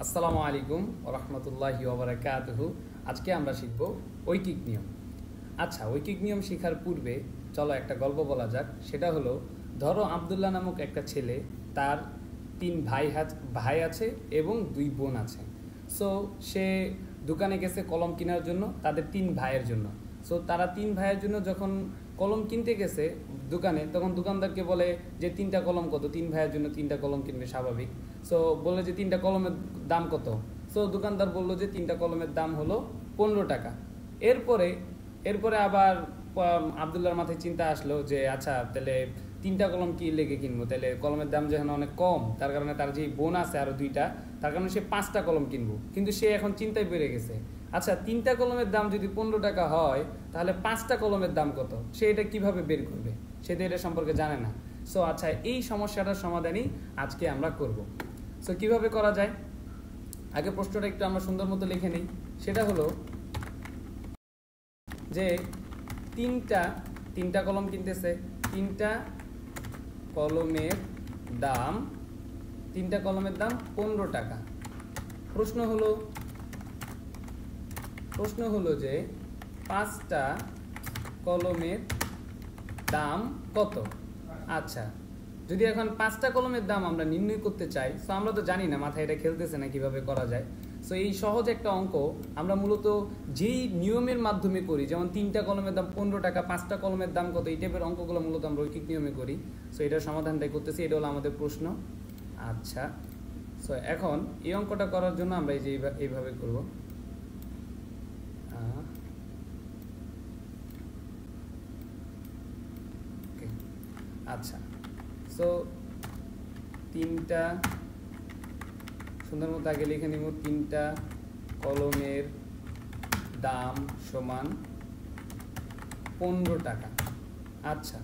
আসসালামু আলাইকুম ওয়া রাহমাতুল্লাহি ওয়া বারাকাতুহু। আজকে আমরা শিখব ঐকিক নিয়ম। আচ্ছা, ঐকিক নিয়ম শেখার পূর্বে চলো একটা গল্প বলা যাক। সেটা হলো, ধরো আব্দুল্লাহ নামক একটা ছেলে, তার 3 ভাই আছে এবং 2 বোন আছে। সো সে দোকানে গেছে কলম কেনার জন্য, তাদের 3 ভাইয়ের জন্য। সো তারা 3 ভাইয়ের জন্য যখন কলম কিনতে গেছে দোকানে, তখন দোকানদারকে বলে যে 3টা কলম কত। 3 ভাইয়ের জন্য 3টা কলম কিনবে, স্বাভাবিক। সো বলে যে 3টা কলমের দাম কত। সো দোকানদার বললো যে 3টা কলমের দাম হলো 15 টাকা। এরপরে আবার আবদুল্লাহর মাথায় চিন্তা আসলো যে আচ্ছা, তাহলে 3টা কলম কি লেগে কিনবো, তাহলে কলমের দাম যেখানে অনেক কম, তার কারণে তার যে বোন আছে আরো 2টা, তার কারণে সে 5টা কলম কিনবো। কিন্তু সে এখন চিন্তায় বেড়ে গেছে, আচ্ছা 3টা কলমের দাম যদি 15 টাকা হয়, তাহলে 5টা কলমের দাম কত, সে এটা কিভাবে বের করবে, সে তো এটা সম্পর্কে জানে না। সো আচ্ছা, এই সমস্যাটার সমাধানই আজকে আমরা করব। সো কিভাবে করা যায়, আগে প্রশ্নটা একটু আমরা সুন্দর মতো লিখে নিই। সেটা হলো যে তিনটা কলম কিনতেছে, 3টা কলমের দাম 15 টাকা। প্রশ্ন হলো যে 5টা কলমের দাম কত। আচ্ছা, যদি এখন 5টা কলমের দাম আমরা নির্ণয় করতে চাই, তো আমরা তো জানি না, মাথায় এটা খেলতেছে না কিভাবে করা যায়। সো এই সহজ একটা অঙ্ক আমরা মূলত যেই নিয়মের মাধ্যমে করি, যেমন 3টা কলমের দাম 15 টাকা, 5টা কলমের দাম কত, এই টাইপের অঙ্কগুলো মূলত আমরা ঐকিক নিয়মে করি। সো এটার সমাধানটাই করতেছি, এটা হলো আমাদের প্রশ্ন। আচ্ছা, সো এখন এই অঙ্কটা করার জন্য আমরা এই যে এইভাবে করব। আচ্ছা, সো 3টা সুন্দর মতো আগে লিখে নিব। 3টা কলমের দাম সমান 15 টাকা। আচ্ছা,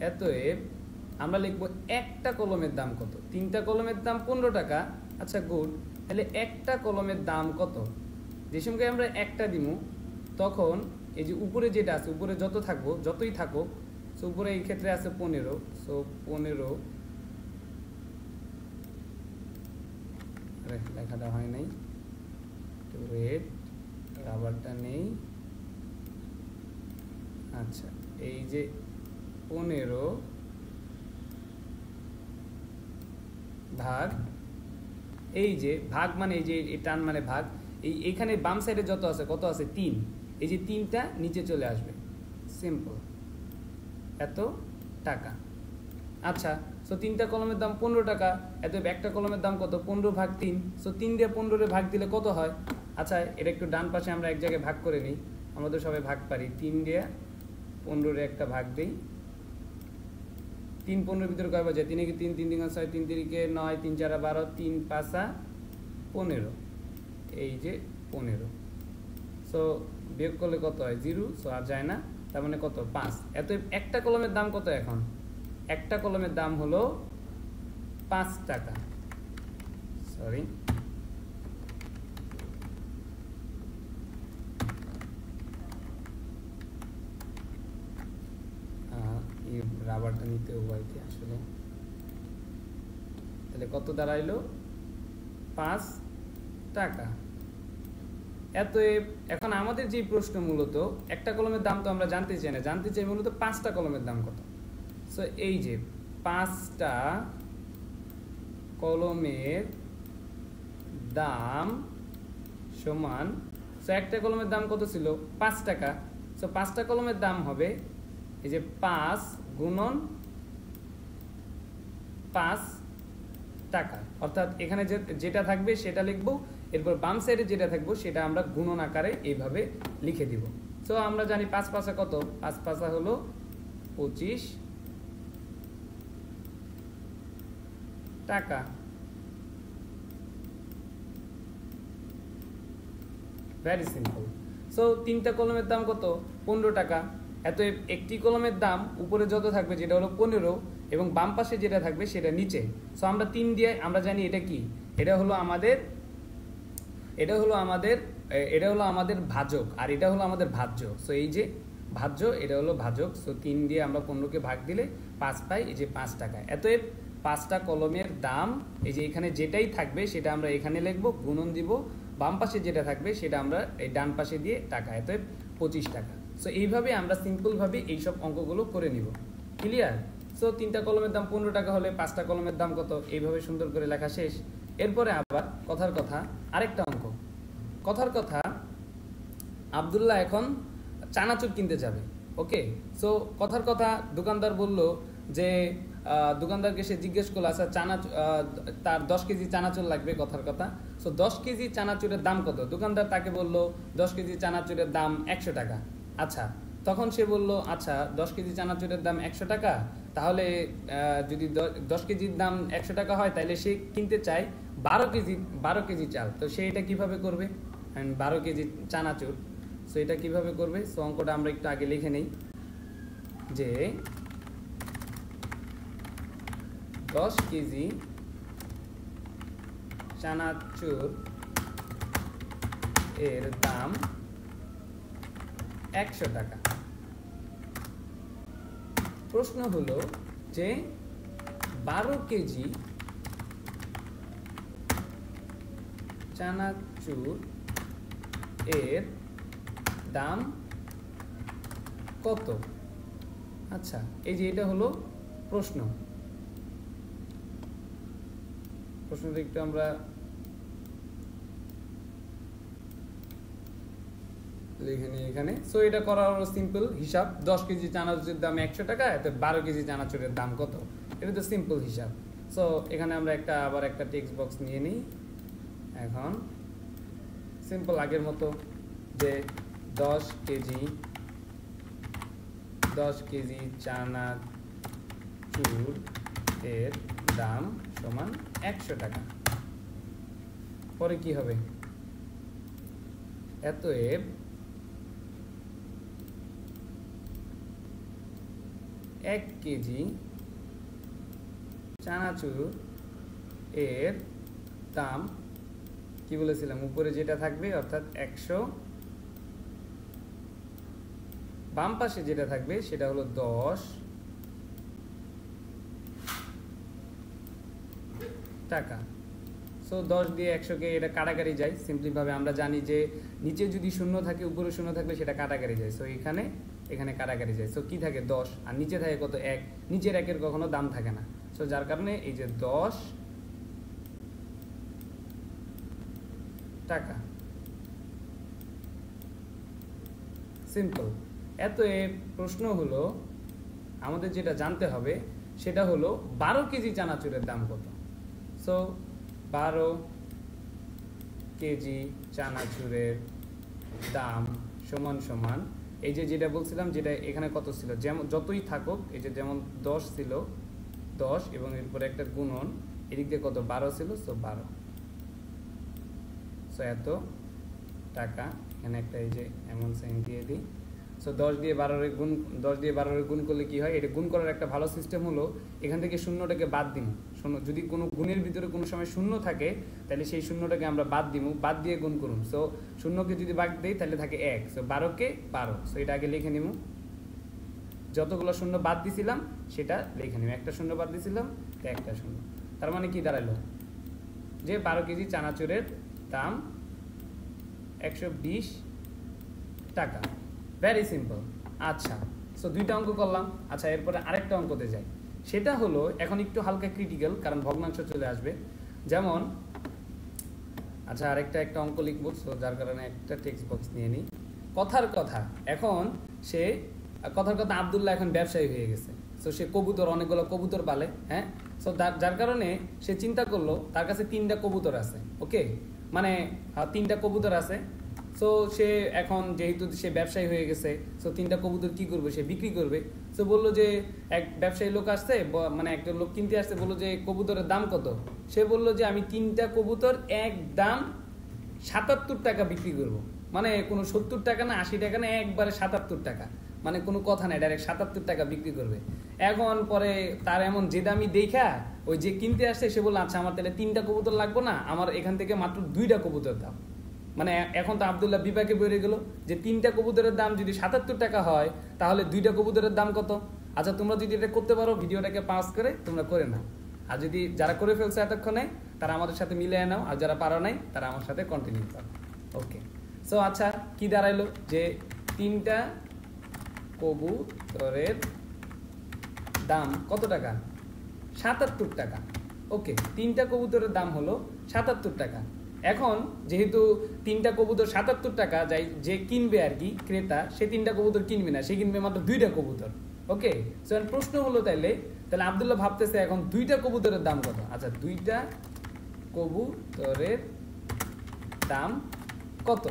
এতএব আমরা লিখব একটা কলমের দাম কত। 3টা কলমের দাম 15 টাকা। আচ্ছা গুড, তাহলে একটা কলমের দাম কত। যে সময় আমরা একটা দিব, তখন এই যে উপরে যেটা আছে, উপরে যতই থাকুক, সো উপরে এই ক্ষেত্রে আছে 15। সো 15, লেখাটা হয় নাই, রেড রাবারটা নেই। আচ্ছা, এই যে 15 ভাগ, এই যে ভাগ মানে এই যে টান মানে ভাগ, এইখানে বাম সাইডে যত আছে, কত আছে 3, এই যে 3টা নিচে চলে আসবে, সিম্পল, এত টাকা। আচ্ছা, সো 3টা কলমের দাম 15 টাকা, এত একটা কলমের দাম কত, 15 ভাগ 3। সো 3 দিয়ে 15 ভাগ দিলে কত হয়। আচ্ছা, এটা একটু ডান পাশে আমরা এক জায়গায় ভাগ করে নিই, আমরা তো সবাই ভাগ পারি। 3 দিয়ে 15 একটা ভাগ দিই। 3 15 ভিতরে কয় বাজে, 3 3 3 3 6 3 3 9 3 4 12 3 5 15, এই যে 15। সো বিয়োগ করলে কত হয়, 0। সো আর যায় না, তার মানে কত, 5। এত একটা কলমের দাম কত, এখন একটা কলমের দাম হলো 5 টাকা। সরি, রাবারটা নিতে হবে আর কি আসলে। তাহলে কত দাঁড়াইলো, 5 টাকা। এখন আমাদের যে প্রশ্ন, মূলত একটা কলমের দাম তো আমরা জানতে চাই না, জানতে চাই মূলত 5টা কলমের দাম কত। সো এই যে 5টা কলমের দাম সমান, সো একটা কলমের দাম কত ছিল, 5 টাকা। সো 5টা কলমের দাম হবে এই যে 5 গুণন 5 টাকা, অর্থাৎ এখানে যেটা থাকবে সেটা লিখবো, এরপর বাম সাইডে যেটা থাকবো সেটা আমরা গুণন আকারে এইভাবে লিখে দিব। সো আমরা জানি 5 5 কত, 5 5 হলো 25 টাকা। Very simple. সো 3টা কলমের দাম কত, 15 টাকা। এত একটি কলমের দাম উপরে যত থাকবে, যেটা হলো 15, এবং বাম পাশে যেটা থাকবে সেটা নিচে। সো আমরা 3 দিয়ে, আমরা জানি এটা কি, এটা হলো আমাদের ভাজক, আর এটা হলো আমাদের ভাজ্য। সো এই যে ভাজ্য, এটা হলো ভাজক। সো 3 দিয়ে আমরা 15কে ভাগ দিলে 5 পাই, এই যে 5 টাকা। অতএব 5টা কলমের দাম, এই যে এখানে যেটাই থাকবে সেটা আমরা এখানে লিখবো, গুণন দিব, বাম পাশে যেটা থাকবে সেটা আমরা এই ডান পাশে দিয়ে টাকা, অতএব 25 টাকা। সো এইভাবে আমরা সিম্পলভাবে এইসব অঙ্কগুলো করে নিব। ক্লিয়ার? সো 3টা কলমের দাম 15 টাকা হলে 5টা কলমের দাম কত, এইভাবে সুন্দর করে লেখা শেষ। এরপরে আবার কথার কথা আরেকটা অঙ্ক। কথার কথা, আব্দুল্লাহ এখন চানাচুর কিনতে যাবে। ওকে, সো কথার কথা দোকানদার বলল যে, দোকানদারকে সে জিজ্ঞেস করলো, আচ্ছা তার 10 কেজি চানাচুর লাগবে। কথার কথা, সো 10 কেজি চানাচুরের দাম কত? দোকানদার তাকে বলল 10 কেজি চানাচুরের দাম 100 টাকা। আচ্ছা, তখন সে বলল, আচ্ছা 10 কেজি চানাচুরের দাম 100 টাকা, তাহলে যদি 10 কেজির দাম 100 টাকা হয়, তাহলে সে কিনতে চায় 12 কেজি চাল। তো সে এটা কিভাবে করবে? 12 কেজি চানাচুর, সো এটা কিভাবে করবে? সো অঙ্কটা আমরা একটু আগে লিখে নেই যে 10 কেজি চানাচুর এর দাম 100 টাকা। প্রশ্ন হলো যে 12 কেজি চানাচুর এর দাম কত? আচ্ছা, এই যে এটা হলো প্রশ্ন। প্রশ্নটা একটু আমরা লিখে নিই এখানে। সো এটা করার সিম্পল হিসাব, 10 কেজি চানাচুরের দাম 100 টাকা, এতে 12 কেজি চানাচুরের দাম কত, এটা তো সিম্পল হিসাব। সো এখানে আমরা আবার একটা টেক্সট বক্স নিয়ে নিই। এখন সিম্পল আগের মতো যে 10 কেজি চানাচুর এর দাম সমান 100 টাকা। পরে কি হবে? অতএব 1 কেজি চানাচুর এর দাম কি বলেছিলাম? উপরে যেটা থাকবে অর্থাৎ 100, বাম পাশে যেটা থাকবে সেটা হলো 10 টাকা। সো 10 দিয়ে 100কে এটা কাটাকাটি যায়। সিম্পলিভাবে আমরা জানি যে নিচে যদি শূন্য থাকে, উপরে শূন্য থাকলে সেটা কাটাকাটি যায়। সো এখানে কাটাকাটি যায়। সো কি থাকে? 10, আর নিচে থাকে কত? 1। নিচের 1-এর কখনো দাম থাকে না। সো যার কারণে এই যে 10 টাকা। সিম্পল। এতএব প্রশ্ন হলো, আমাদের যেটা জানতে হবে সেটা হলো 12 কেজি চানাচুরের দাম কত। সো 12 কেজি চানাচুরের দাম সমান সমান, এই যে যেটা বলছিলাম, যেটা এখানে কত ছিল, যেমন যতই থাকুক, এই যে যেমন 10 ছিল, 10 এবং এরপরে একটা গুণন, এদিক দিয়ে কত? 12 ছিল। সো 12, সো এত টাকা। এখানে একটা এই যে এমন সাইন দিয়ে দিই। সো 10 দিয়ে 12 গুণ করলে কি হয়? এটা গুণ করার একটা ভালো সিস্টেম হলো, এখান থেকে শূন্যটাকে বাদ দিন। যদি কোনো গুণের ভিতরে কোনো সময় শূন্য থাকে, তাহলে সেই শূন্যটাকে আমরা বাদ দিয়ে গুণ করুন। সো শূন্যকে যদি বাদ দিই তাহলে থাকে 1। সো 12কে 12। সো এটা আগে লিখে নিব। যতগুলো শূন্য বাদ দিছিলাম সেটা লিখে নিব। একটা শূন্য বাদ দিছিলাম, একটা শূন্য। তার মানে কি দাঁড়ালো? যে 12 কেজি চানাচুরের দাম 120 টাকা। Very simple. আচ্ছা, সো 2টা অঙ্ক করলাম। আচ্ছা, এরপরে আরেকটা অঙ্কতে যাই। সেটা হলো এখন একটু হালকা ক্রিটিক্যাল, কারণ ভগ্নাংশ চলে আসবে। যেমন, আচ্ছা একটা অঙ্ক লিখবো, সো যার কারণে একটা টেক্সট বক্স নিয়ে নিই। কথার কথা আব্দুল্লাহ এখন ব্যবসায়ী হয়ে গেছে। সো সে অনেকগুলো কবুতর পালে। হ্যাঁ, সো যার কারণে সে চিন্তা করলো তার কাছে 3টা কবুতর আছে। ওকে, মানে 3টা কবুতর আছে। সো সে এখন যেহেতু সে ব্যবসায়ী হয়ে গেছে, সো 3টা কবুতর কি করবে? সে বিক্রি করবে। সো বললো যে এক ব্যবসায়ী লোক আসছে, মানে একটা লোক কিনতে আসছে, বললো যে কবুতরের দাম কত? সে বললো যে আমি 3টা কবুতর একদম 77 টাকা বিক্রি করবো। মানে কোনো 70 টাকা না, 80 টাকা না, একবারে 77 টাকা। মানে কোনো কথা নাই, ডাইরেক্ট 77 টাকা বিক্রি করবে। এখন পরে তার এমন যে দামি দেখা, ওই যে কিনতে আসছে সে বললো, আচ্ছা আমার তাহলে 3টা কবুতর লাগবো না, আমার এখান থেকে মাত্র 2টা কবুতর দাও। মানে এখন তো আব্দুল্লাহ বিপাকে বেড়ে গেল যে 3টা কবুতরের দাম যদি 77 টাকা হয় তাহলে 2টা কবুতরের দাম কত? আচ্ছা, তোমরা যদি এটা করতে পারো ভিডিওটাকে পাস করে তোমরা করে নাও, আর যদি যারা করে ফেলছে এতক্ষণে তারা আমাদের সাথে মিলিয়ে নাও, আর যারা পারো নাই তারা আমার সাথে কন্টিনিউ করো। ওকে, সো আচ্ছা কি দাঁড়াইলো যে 3টা কবুতরের দাম কত টাকা? 77 টাকা। ওকে, 3টা কবুতরের দাম হলো 77 টাকা। এখন যেহেতু 3টা কবুতর 77 টাকা, যাই যে কিনবে আর কি ক্রেতা, সে 3টা কবুতর কিনবে না, সে কিনবে মাত্র 2টা কবুতর। ওকে, সো প্রশ্ন হলো তাহলে আব্দুল্লাহ ভাবতেছে এখন 2টা কবুতরের দাম কত? আচ্ছা, 2টা কবুতরের দাম কত?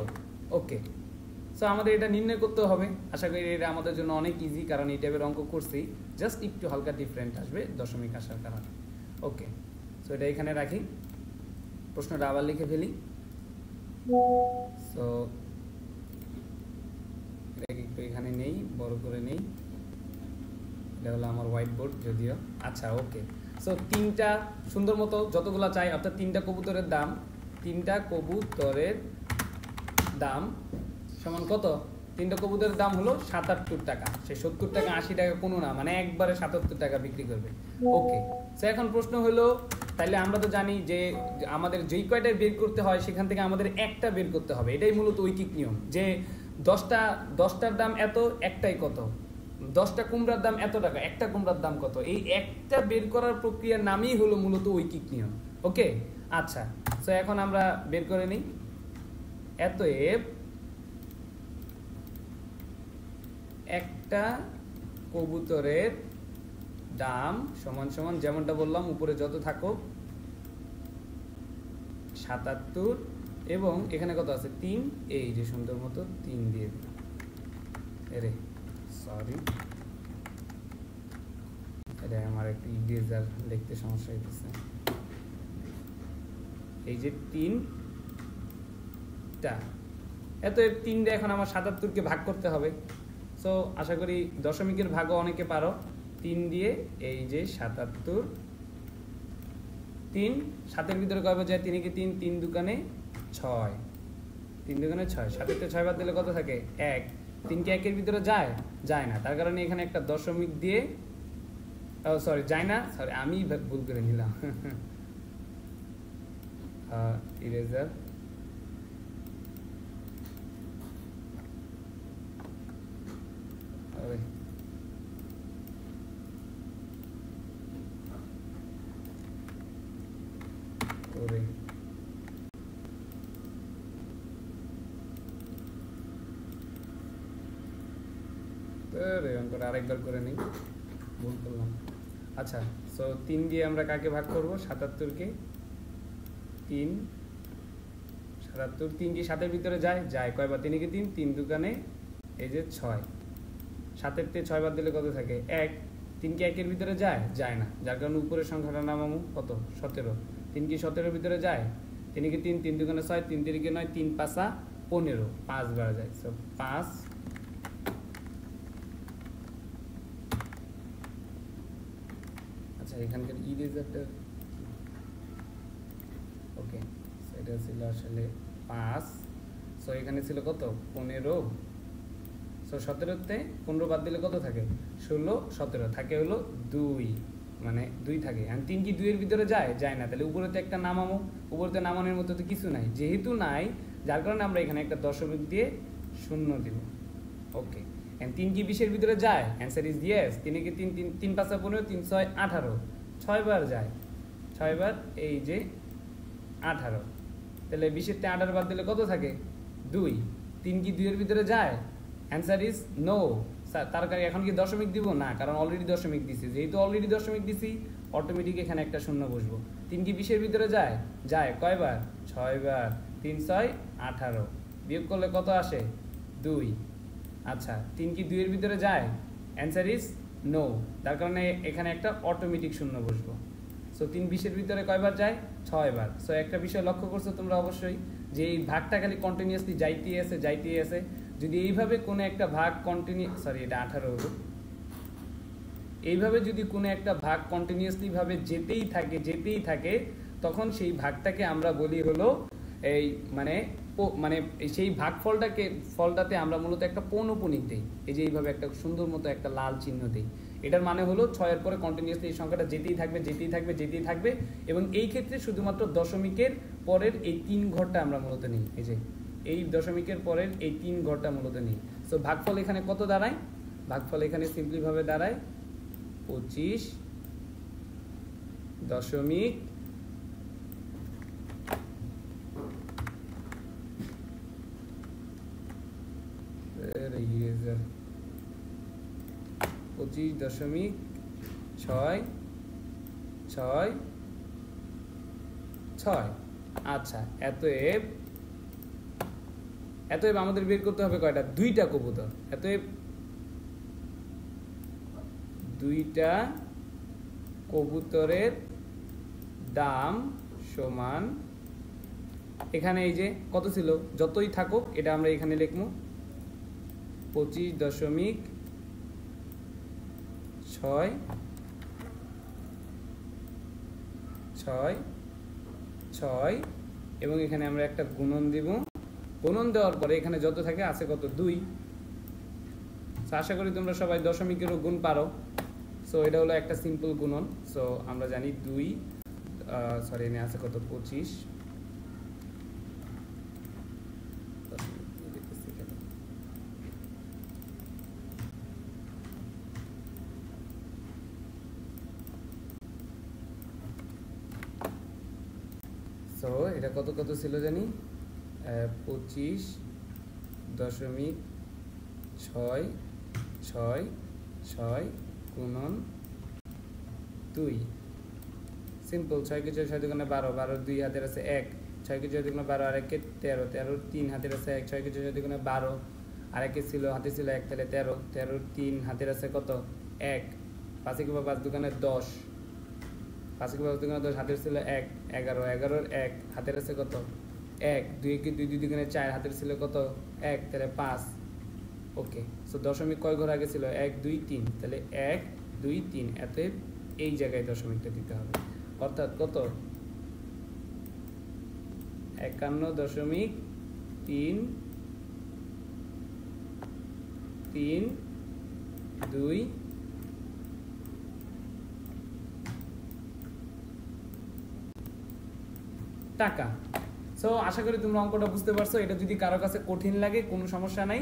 ওকে, সো আমাদের এটা নির্ণয় করতে হবে। আশা করি এটা আমাদের জন্য অনেক ইজি, কারণ এই টাইপের অঙ্ক করছি, জাস্ট একটু হালকা ডিফারেন্ট আসবে দশমিক আসার কারণে। ওকে, সো এটা এখানে রাখি, প্রশ্নটা আবার লিখে ফেলি। সো একটু এখানে নেই, বড় করে নেই, এটা হলো আমার হোয়াইট বোর্ড যদিও। আচ্ছা, ওকে, সো 3টা সুন্দর মতো যতগুলা চাই, অর্থাৎ 3টা কবুতরের দাম, 3টা কবুতরের দাম সমান কত? 3টা কবুতরের দাম হলো 77 টাকা। সে 70 টাকা 80 টাকা কোনো না, মানে একবারে 77 টাকা বিক্রি করবে। ওকে, সো এখন প্রশ্ন হলো তাহলে আমরা তো জানি যে আমাদের যেই কয়টা বের করতে হয় সেখান থেকে আমাদের একটা বের করতে হবে। এটাই মূলত ঐকিক নিয়ম, যে 10টার দাম এত, একটাই কত? 10টা কুমড়ার দাম এত টাকা, একটা কুমড়ার দাম কত? এই একটা বের করার প্রক্রিয়ার নামই হলো মূলত ঐকিক নিয়ম। ওকে, আচ্ছা, সো এখন আমরা বের করে নিই। অতএব একটা কবুতরের দাম সমান সমান যেমনটা বললাম উপরে যত থাকো 77, এবং এখানে কত আছে? 3, এই যে সুন্দর মতো 3 দিয়ে দিলাম। এরে সরি, এটা আমার একটু ইরেজার লিখতে সমস্যা হইতেছে। এই যে 3টা, এত 3টা এখন আমার 77কে ভাগ করতে হবে। সো আশা করি দশমিকের ভাগও অনেকে পারো। 3 দিয়ে এই যে 77, 3 7-এর ভিতরে কয়বার যায়? 3 কে 3, 3 দুকানে 6, 3 দুকানে 6, 7-তে 6 বাদ দিলে কত থাকে? 1। 3 কে 1-এর ভিতরে যায়? যায় না, তার কারণে এখানে একটা দশমিক দিয়ে, সরি যায় না, সরি আমি ভুল করে নিলাম, ইরেজার। আরেকবার করে নিই, ভুল করলাম। আচ্ছা, সো 3 দিয়ে আমরা কাকে ভাগ করব? 77কে। 3 77, 3 কি 7-এর ভিতরে যায়? যায়। কয়বার? 3 কে 3, 3 দুকানে এই যে 6, 7-এর 6 বাদ দিলে কত থাকে? 1। 3 কি 1-এর ভিতরে যায়? যায় না, যার কারণে উপরের সংখ্যাটা নামামু কত? 17। 3 কি 17-এর ভিতরে যায়? 3 কে 3, 3 দুকানে 6, 3 3 9, 3 5 15, 5 বার যায়। সো 5। আচ্ছা, এখানকার ইরেজারটা ওকে, সেটা ছিল আসলে 5। সো এখানে ছিল কত? 15। সো 17-তে 15 বাদ দিলে কত থাকে? 16, 17 থাকে হলো 2, মানে 2 থাকে। আর 3 কি 2-এর ভিতরে যায়? যায় না, তাহলে উপরেতে একটা নামামো। উপরেতে নামানোর মতো তো কিছু নাই, যেহেতু নাই যার কারণে আমরা এখানে একটা দশমিক দিয়ে 0 দিব। ওকে, এন্ড 3 কি 20-এর ভিতরে যায়? Answer is yes. 3 কে 3, 3 5 15, 3 6 18, 6 বার যায়। 6 বার এই যে 18, তাহলে 20-এর 18 বাদ দিলে কত থাকে? 2। 3 কি 2-এর ভিতরে যায়? Answer is no. তার কারণে এখন কি দশমিক দিব না, কারণ অলরেডি দশমিক দিছি। যেহেতু অলরেডি দশমিক দিছি অটোমেটিক এখানে একটা 0 বসবো। 3 কি 20-এর ভিতরে যায়? যায়। কয়বার? 6 বার। 3 6 18, বিয়োগ করলে কত আসে? 2। আচ্ছা, 3 কি 2-এর ভিতরে যায়? অ্যান্সার ইজ নো, তার কারণে এখানে একটা অটোমেটিক 0 বসবো। সো 3 20-এর ভিতরে কয়বার যায়? 6 বার। সো একটা বিষয় লক্ষ্য করছো তোমরা অবশ্যই, যে এই ভাগটা খালি কন্টিনিউয়াসলি যাইতেই আছে। যদি এইভাবে কোনো একটা ভাগ এটা 18 হলো। এইভাবে যদি কোনো একটা ভাগ কন্টিনিউয়াসলি ভাবে যেতেই থাকে তখন সেই ভাগটাকে আমরা বলি হলো এই মানে মানে সেই ফলটাতে আমরা মূলত একটা পৌনঃপুনিক দিই, এই যে এইভাবে একটা সুন্দর মতো একটা লাল চিহ্ন দিই। এটার মানে হলো 6-এর পরে কন্টিনিউয়াসলি এই সংখ্যাটা যেতেই থাকবে এবং এই ক্ষেত্রে শুধুমাত্র দশমিকের পরের এই 3 ঘরটা আমরা মূলত নিই, এই যে এই দশমিকের পরের এই 3 ঘরটা মূলত নিই। সো ভাগফল এখানে কত দাঁড়ায়? ভাগফল এখানে সিম্পলি ভাবে দাঁড়ায় 25 দশমিক 25.666। আচ্ছা, এতএব আমাদের বের করতে হবে কয়টা? 2টা কবুতর। এতএব 2টা কবুতরের দাম সমান, এখানে এই যে কত ছিল, যতই থাকুক এটা আমরা এখানে লিখবো 25.666 এবং এখানে আমরা একটা গুণন দিব। গুণন দেওয়ার পরে এখানে যত থাকে আছে কত? 2। আশা করি তোমরা সবাই দশমিকেরও গুণ পারো। সো এটা হলো একটা সিম্পল গুণন। সো আমরা জানি 2 এনে আছে কত? 25। সো এটা কত ছিল জানি? 25.666 গুণন 2। সিম্পল। 6 কে 6 7 গুণে 12, 12 2 হাতের আছে 1, 6 কে 6 গুণে 12 আর 1 কে 13, 13 3 হাতের আছে 1, 6 কে 6 গুণে 12 আর 1 ছিল হাতে ছিল 1, তাহলে 13, 13 3 হাতের আছে কত? 1, 5 কে 5 দোকানে 10, 5 কে 5 দোকানে 10 হাতের ছিল 1, 11, 11 1 হাতের আছে কত? 1, 2 কে 2 2 দোকানে 4 হাতের ছিল কত? 1, তাহলে 5। ওকে, সো দশমিক কয় ঘর আগে ছিল? 1 2 3, তাহলে 1 2 3। এতে এই জায়গায় দশমিকটা দিতে হবে, অর্থাৎ কত? 51.332 টাকা। সো আশা করি তোমরা অঙ্কটা বুঝতে পারছো। এটা যদি কারো কাছে কঠিন লাগে কোনো সমস্যা নাই,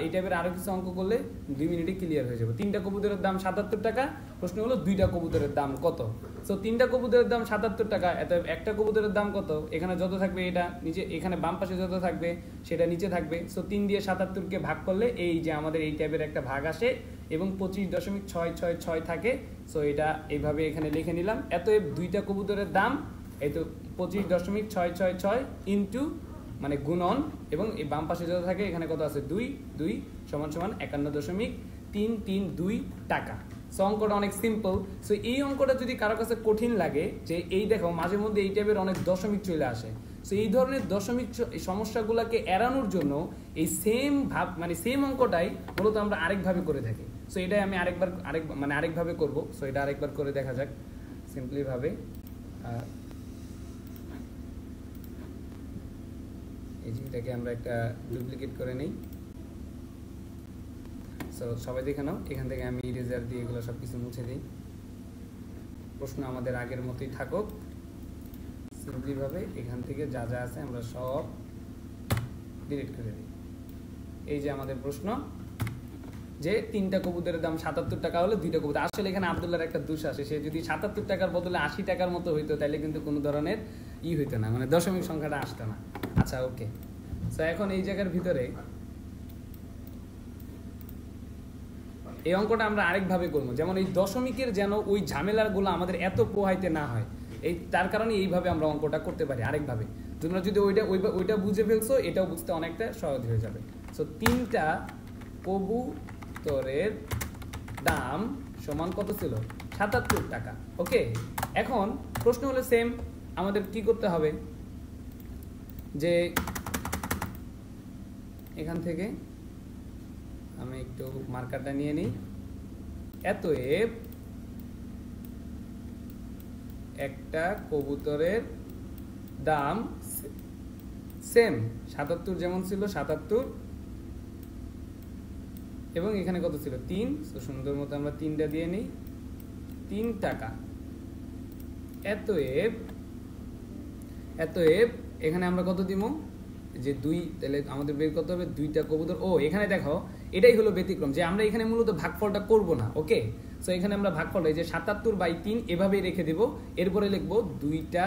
এই টাইপের আরো কিছু অঙ্ক করলে 2 মিনিটে ক্লিয়ার হয়ে যাবে। 3টা কবুতরের দাম 77 টাকা। প্রশ্ন হলো 2টা কবুতরের দাম কত? সো 3টা কবুতরের দাম 77 টাকা। এত একটা কবুতরের দাম কত? এখানে যত থাকবে এটা নিচে, এখানে বাম পাশে যত থাকবে সেটা নিচে থাকবে। সো 3 দিয়ে 77 কে ভাগ করলে এই যে আমাদের এই টাইপের একটা ভাগ আসে এবং 25.666 থাকে। সো এটা এইভাবে এখানে লিখে নিলাম। এত 2টা কবুতরের দাম এই তো 25.666 ইন্টু মানে গুণন এবং এই বাম পাশে যত থাকে এখানে কত আছে? 2 2 সমান 51.332 টাকা। সো অঙ্কটা অনেক সিম্পল। সো এই অঙ্কটা যদি কারো কাছে কঠিন লাগে, যে এই দেখো মাঝে মধ্যে এই টাইপের অনেক দশমিক চলে আসে, সো এই ধরনের দশমিক সমস্যাগুলোকে এড়ানোর জন্য এই সেম অঙ্কটাই মূলত আমরা আরেকভাবে করে থাকি। সো এটাই আমি আরেকভাবে করব। সো এটা আরেকবার করে দেখা যাক সিম্পলি ভাবে। এই জিনিসটাকে আমরা একটা ডুপ্লিকেট করে নেই। সো সবাই দেখে নাও, এখান থেকে আমি ইরেজার দিয়ে এগুলো সব কিছু মুছে দিই। প্রশ্ন আমাদের আগের মতোই থাকুক। সিম্পলি ভাবে এখান থেকে যা যা আছে আমরা সব ডিলিট করে দিই। এই যে আমাদের প্রশ্ন, যে 3টা কবুতরের দাম 77 টাকা হলে 2টা কবুতর। আসলে এখানে আব্দুল্লাহর একটা দোষ আসে, সে যদি 77 টাকার বদলে 80 টাকার মতো হইতো তাহলে কিন্তু কোনো ধরনের হইতো না, মানে দশমিক সংখ্যাটা আসতো না। আচ্ছা, ওকে। সো এখন এই জায়গার ভিতরে এই অঙ্কটা আমরা আরেকভাবে করবো, যেমন এই দশমিকের যেন ওই ঝামেলাগুলো আমাদের এত পোহাইতে না হয়, তার কারণে এইভাবে আমরা অঙ্কটা করতে পারি আরেকভাবে। তোমরা যদি ওইটা বুঝে ফেলছো, এটাও বুঝতে অনেকটা সহজ হয়ে যাবে। সো 3টা কবুতরের দাম সমান কত ছিল? 77 টাকা। ওকে, এখন প্রশ্ন হলো সেম, আমাদের কি করতে হবে, যে এখান থেকে আমি একটু মার্কারটা নিয়ে নিই। এতএব একটা কবুতরের দাম সেম 77 যেমন ছিল 77 এবং এখানে কত ছিল 3, তো সুন্দর মতো আমরা 3টা দিয়ে নিই, 3 টাকা। এতএব এখানে আমরা কত দিব, যে 2, তাহলে আমাদের বের করতে হবে 2টা কবুতর। ও এখানে দেখো এটাই হলো ব্যতিক্রম, যে আমরা এখানে মূলত ভাগফলটা করব না। ওকে, সো এখানে আমরা ভাগফল এই যে 77/3 এভাবেই রেখে দেব। এরপরে লিখবো 2টা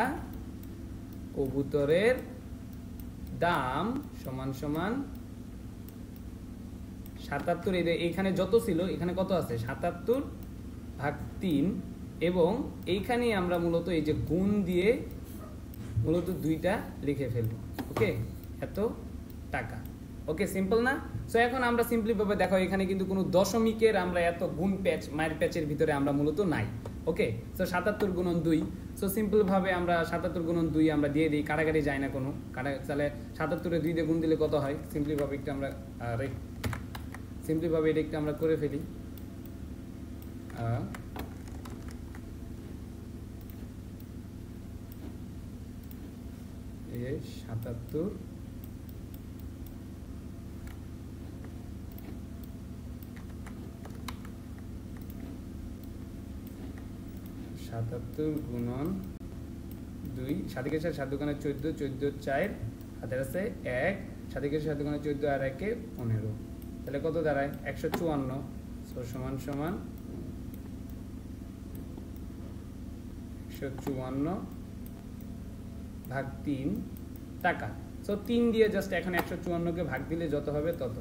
কবুতরের দাম সমান সমান 77। এইখানে যত ছিল এখানে কত আছে 77/3, এবং এইখানেই আমরা মূলত এই যে গুণ দিয়ে মূলত 2টা লিখে ফেলবো। ওকে, এত টাকা। ওকে, সিম্পল না? সো এখন আমরা সিম্পলি ভাবে দেখো এখানে কিন্তু কোনো দশমিকের আমরা এত গুণ প্যাচ মায়ের প্যাচের ভিতরে আমরা মূলত নাই। ওকে, সো 77 গুণন 2, সো সিম্পল ভাবে আমরা 77 গুণন 2 আমরা দিয়ে দিই, কাটাকাটি যায় না কোনো, তাহলে 77-এ 2 দিয়ে গুণ দিলে কত হয়, সিম্পলি ভাবে একটু আমরা এটা একটু আমরা করে ফেলি। এই 77 গুণন 2, 7 × 7 = 14, 14 4 হাতের আছে 1, 7 × 7 = 14 আর 1 15, তাহলে কত দাঁড়ায় 154। সো সমান সমান 154/3 টাকা। সো 3 দিয়ে জাস্ট এখন 154 কে ভাগ দিলে যত হবে তত,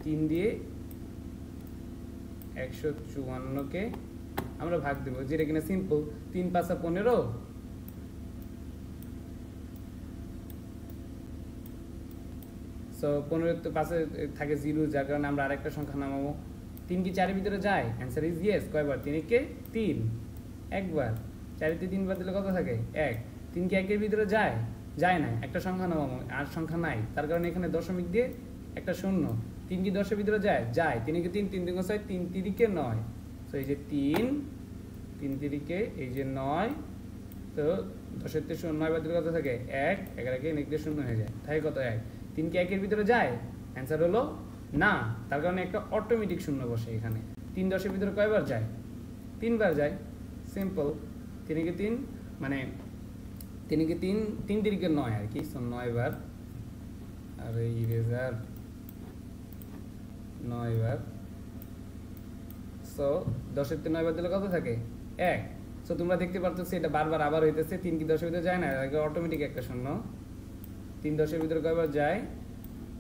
3 দিয়ে 154 কে আমরা ভাগ দেব, যেটা কিনা সিম্পল, 3 × 5 = 15। সো 15 তো পাশে থাকে 0, যার কারণে আমরা আরেকটা সংখ্যা নামাবো। 3 কি 4 এর ভিতরে যায়? Answer is yes. কয়বার? 3 কে 3, একবার। 4 তে 3 বার দিলে কত থাকে? 1। 3 কি 1 এর ভিতরে যায়? যায় না, একটা সংখ্যা নামাবো, আর সংখ্যা নাই, তার কারণে এখানে দশমিক দিয়ে একটা শূন্য। 3 কি 10 এর ভিতরে যায়? যায়। 3 কে 3, 3 × 6, 3 × 3 = 9। সো এই যে 3, 3 × 3 এই যে 9, তো 10 তে 9 বার দিলে কত থাকে? 1, 11 কে লিখলে 0 হয়ে যায়, তাই কত? 1। 3 কি 1 এর ভিতরে যায়? অ্যান্সার হলো না, তার কারণে একটা অটোমেটিক শূন্য বসে এখানে। 3 10 এর ভিতরে কয়বার যায়? 3 বার যায়, সিম্পল। 3 কে 3 মানে 3 কে 3, 3 × 3 = 9 আর কি, সো 9 বার। আর এই ইরেজার 9 বার। সো 10 এর তে 9 বার দিলে কত থাকে? 1। সো তোমরা দেখতে পারতেছো এটা বারবার আবার হইতেছে। 3 কি 10 এর ভিতরে যায় না, অটোমেটিক একটা শূন্য। 3 10 এর ভিতরে কয়বার যায়?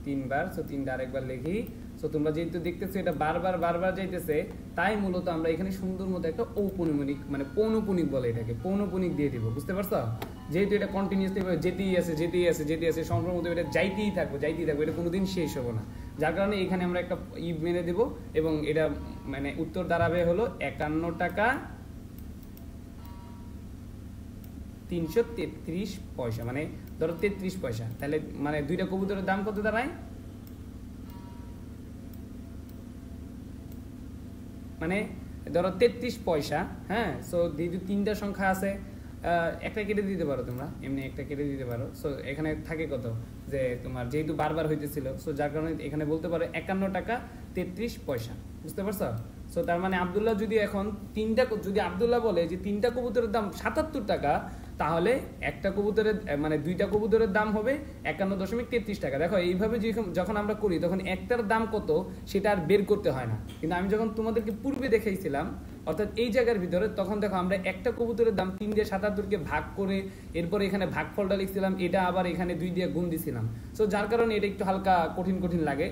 3 বার। সো 3টা আরেকবার লিখি। সো তোমরা যেহেতু দেখতেছো এটা বারবার যাইতেছে, তাই মূলত আমরা এখানে সুন্দর মতো একটা ঔপনিমনিক মানে পৌনপুনিক বলে এটাকে, পৌনপুনিক দিয়ে দিব। বুঝতে পারছো? যেহেতু এটা কন্টিনিউয়াসলি যেতেই আছে সম্পূর্ণ মতো এটা যাইতেই থাকবো, এটা কোনোদিন শেষ হবে না। যার কারণে এখানে আমরা একটা মেনে দেব, এবং এটা মানে উত্তর দাঁড়াবে হলো 51 টাকা 333 পয়সা, মানে ধরো 33 পয়সা। তাহলে মানে 2টা কবুতরের দাম কত দাঁড়ায়? মানে ধরো 33 পয়সা। হ্যাঁ, সো যেহেতু 3টা সংখ্যা আছে, একটা কেটে দিতে পারো তোমরা, এমনি একটা কেটে দিতে পারো। সো এখানে থাকে কত, যে তোমার যেহেতু বারবার হইতেছিল, সো যার কারণে এখানে বলতে পারো 51 টাকা 33 পয়সা। বুঝতে পারছো? সো তার মানে আব্দুল্লাহ যদি এখন যদি আব্দুল্লাহ বলে যে 3টা কবুতরের দাম 77 টাকা, তাহলে একটা কবুতরের মানে 2টা কবুতরের দাম হবে 51.33 টাকা। দেখো এইভাবে যখন আমরা করি তখন একটার দাম কত সেটা আর বের করতে হয় না। কিন্তু আমি যখন তোমাদেরকে পূর্বে দেখাইছিলাম, অর্থাৎ এই জায়গার ভিতরে, তখন দেখো আমরা একটা কবুতরের দাম 3 দিয়ে 77কে ভাগ করে এরপরে এখানে ভাগফলটা লিখছিলাম, এটা আবার এখানে 2 দিয়ে গুণ দিছিলাম। সো যার কারণে এটা একটু হালকা কঠিন লাগে,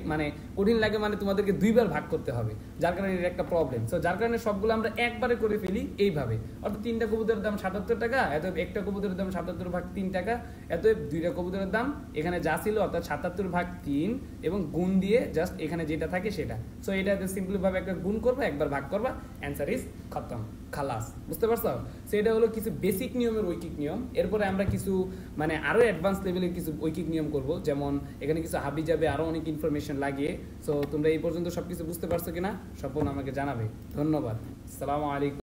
মানে তোমাদেরকে 2 বার ভাগ করতে হবে, যার কারণে এটা একটা প্রবলেম। সো যার কারণে সবগুলো আমরা একবারে করে ফেলি এইভাবে। অর্থাৎ 3টা কবুতরের দাম 77 টাকা, এতএব একটা কবুতরের দাম 77/3 টাকা, এতএব 2টা কবুতরের দাম এখানে যা ছিল অর্থাৎ 77/3 এবং গুণ দিয়ে জাস্ট এখানে যেটা থাকে সেটা। সো এটাতে সিম্পলি ভাবে একটা গুণ করবা, একবার ভাগ করবা, অ্যান্সার ইজ খতম, খালাস। বুঝতে পারছো? সো এটা হলো কিছু বেসিক নিয়মের ঐকিক নিয়ম। এরপরে আমরা কিছু মানে আরো অ্যাডভান্স লেভেলের কিছু ঐকিক নিয়ম করব, যেমন এখানে কিছু হাবি যাবে আরো অনেক ইনফরমেশন লাগিয়ে। সো তোমরা এই পর্যন্ত সবকিছু বুঝতে পারছো কিনা সম্পূর্ণ আমাকে জানাবে। ধন্যবাদ। আসসালামু আলাইকুম।